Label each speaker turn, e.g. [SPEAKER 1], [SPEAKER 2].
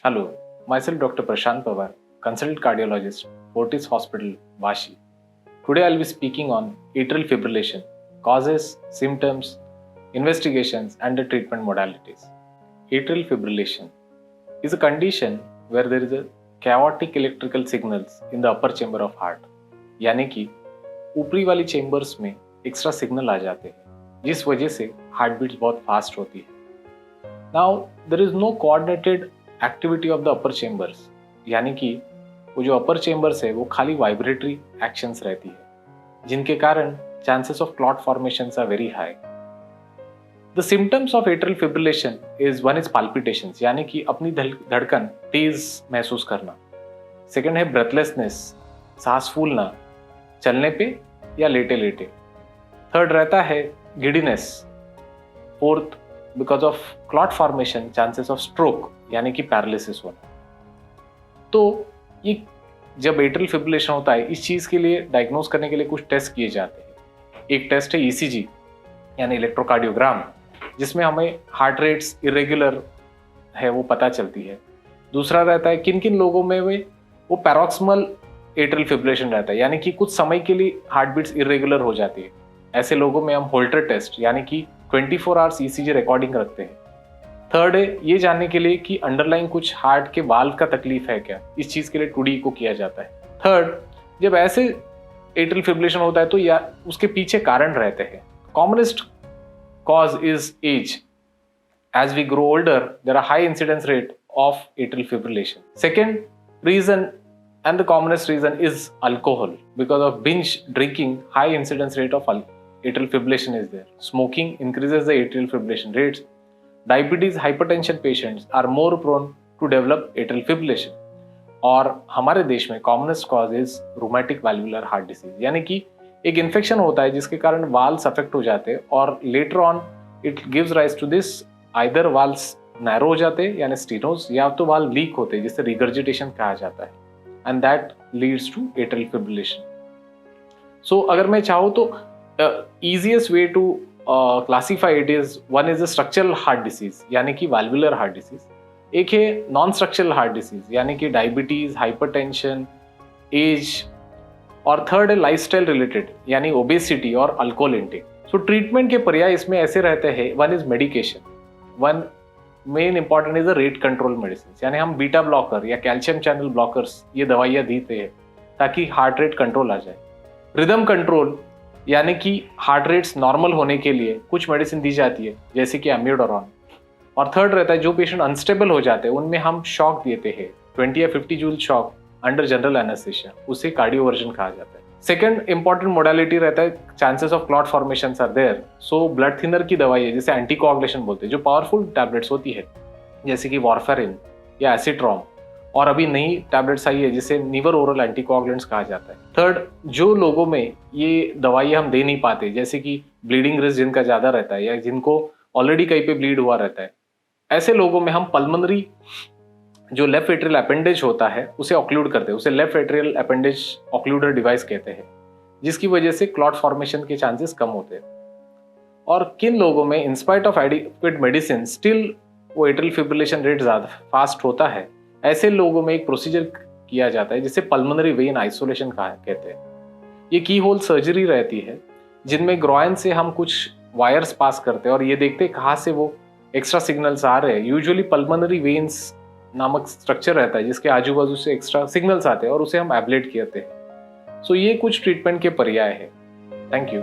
[SPEAKER 1] Hello, myself Dr. Prashant Pawar, consultant cardiologist, Fortis Hospital, Vashi. Today I'll be speaking on atrial fibrillation, causes, symptoms, investigations, and the treatment modalities. Atrial fibrillation is a condition where there is a chaotic electrical signals in the upper chamber of heart, यानी कि ऊपरी वाली chambers में extra signal आ जाते हैं जिस वजह से हार्ट बीट्स बहुत फास्ट होती है. Now there is no coordinated activity of the upper chambers, यानी कि वो जो अपर चेंबर्स है वो खाली वाइब्रेटरी एक्शंस रहती है जिनके कारण chances of clot formation are very high. The symptoms of atrial fibrillation is one is palpitations, यानी कि अपनी धड़कन तेज महसूस करना. सेकेंड है ब्रेथलेसनेस, सांस फूलना चलने पे या लेटे लेटे. थर्ड रहता है giddiness. Fourth, because of clot formation chances of stroke यानी कि पैरालिसिस होना. तो ये जब एट्रियल फिब्रिलेशन होता है इस चीज़ के लिए डायग्नोज करने के लिए कुछ टेस्ट किए जाते हैं. एक टेस्ट है ईसीजी यानी इलेक्ट्रोकार्डियोग्राम, जिसमें हमें हार्ट रेट्स इरेगुलर है वो पता चलती है. दूसरा रहता है किन किन लोगों में वो पैरोक्सिमल एट्रियल फिब्रिलेशन रहता है, यानी कि कुछ समय के लिए हार्ट बीट्स इरेगुलर हो जाती है. ऐसे लोगों में हम होल्टर टेस्ट यानी कि 24 आवर्स ईसीजी रिकॉर्डिंग रखते हैं. थर्ड है ये जानने के लिए कि अंडरलाइन कुछ हार्ट के वाल्व का तकलीफ है क्या, इस चीज़ के लिए 2D को किया जाता है. थर्ड, जब ऐसे एट्रियल फिब्रिलेशन होता है तो या उसके पीछे कारण रहते हैं. Commonest cause is age. As we grow older, there are high incidence rate of atrial fibrillation. Second reason and the commonest reason is alcohol. Because of binge drinking, high incidence rate of atrial fibrillation is there. Smoking increases the atrial fibrillation rates. Diabetes, hypertension patients are more prone to develop atrial fibrillation. और हमारे देश में commonest cause is rheumatic valvular heart disease, यानी कि एक infection होता है जिसके कारण वाल्व्स अफेक्ट हो जाते हैं और later on it gives rise to this either valves narrow हो जाते हैं यानी स्टीनोज, या तो वाल्व लीक होते हैं जिसे रिगर्जिटेशन कहा जाता है, and that leads to atrial fibrillation. So अगर मैं चाहूँ तो easiest way to classify it is, one is a structural heart disease यानी कि वाल्वुलर हार्ट डिसीज. एक है नॉन स्ट्रक्चरल हार्ट डिसीज यानी कि डायबिटीज, हाइपरटेंशन, एज. और थर्ड है लाइफस्टाइल रिलेटेड यानी ओबेसिटी और अल्कोहल इंटेक. सो ट्रीटमेंट के पर्याय इसमें ऐसे रहते हैं. One is medication. One main important is the rate control medicine, यानी हम बीटा ब्लॉकर या कैल्शियम चैनल ब्लॉकर्स ये दवाइयाँ देते हैं ताकि हार्ट रेट कंट्रोल आ जाए. रिदम कंट्रोल यानी कि हार्ट रेट्स नॉर्मल होने के लिए कुछ मेडिसिन दी जाती है जैसे कि एम्योडोरॉन. और थर्ड रहता है जो पेशेंट अनस्टेबल हो जाते हैं उनमें हम शॉक देते हैं, 20 या 50 joule shock under general anaesthesia, उसे कार्डियोवर्जन कहा जाता है. सेकेंड इंपॉर्टेंट मोडालिटी रहता है chances of clot formation are there. So blood thinner की दवाई है जिसे एंटीकोआगुलेशन बोलते हैं, जो पावरफुल टैबलेट्स होती है जैसे कि वॉरफेरिन या एसिट्रॉम, और अभी नई टैबलेट्स आई है जिसे नीवर ओरल एंटीकोआगुलेंट्स कहा जाता है. थर्ड, जो लोगों में ये दवाई हम दे नहीं पाते जैसे कि ब्लीडिंग रिस्क जिनका ज़्यादा रहता है या जिनको ऑलरेडी कहीं पे ब्लीड हुआ रहता है, ऐसे लोगों में हम पल्मोनरी जो लेफ्ट एट्रियल अपेंडेज होता है उसे ऑक्लूड करते हैं, उसे लेफ्ट एट्रियल अपेंडेज ऑक्लूडर डिवाइस कहते हैं, जिसकी वजह से क्लॉट फॉर्मेशन के चांसेस कम होते हैं. और किन लोगों में in spite of adequate medicine still वो एट्रियल फिब्रिलेशन रेट ज़्यादा फास्ट होता है, ऐसे लोगों में एक प्रोसीजर किया जाता है जिसे पल्मोनरी वेन आइसोलेशन कहते हैं. ये की होल सर्जरी रहती है जिनमें ग्रॉइन से हम कुछ वायर्स पास करते हैं और ये देखते हैं कहाँ से वो एक्स्ट्रा सिग्नल्स आ रहे हैं. यूजुअली पल्मोनरी वेन्स नामक स्ट्रक्चर रहता है जिसके आजू बाजू से एक्स्ट्रा सिग्नल्स आते हैं और उसे हम एब्लेट करते हैं. सो ये कुछ ट्रीटमेंट के पर्याय है. Thank you.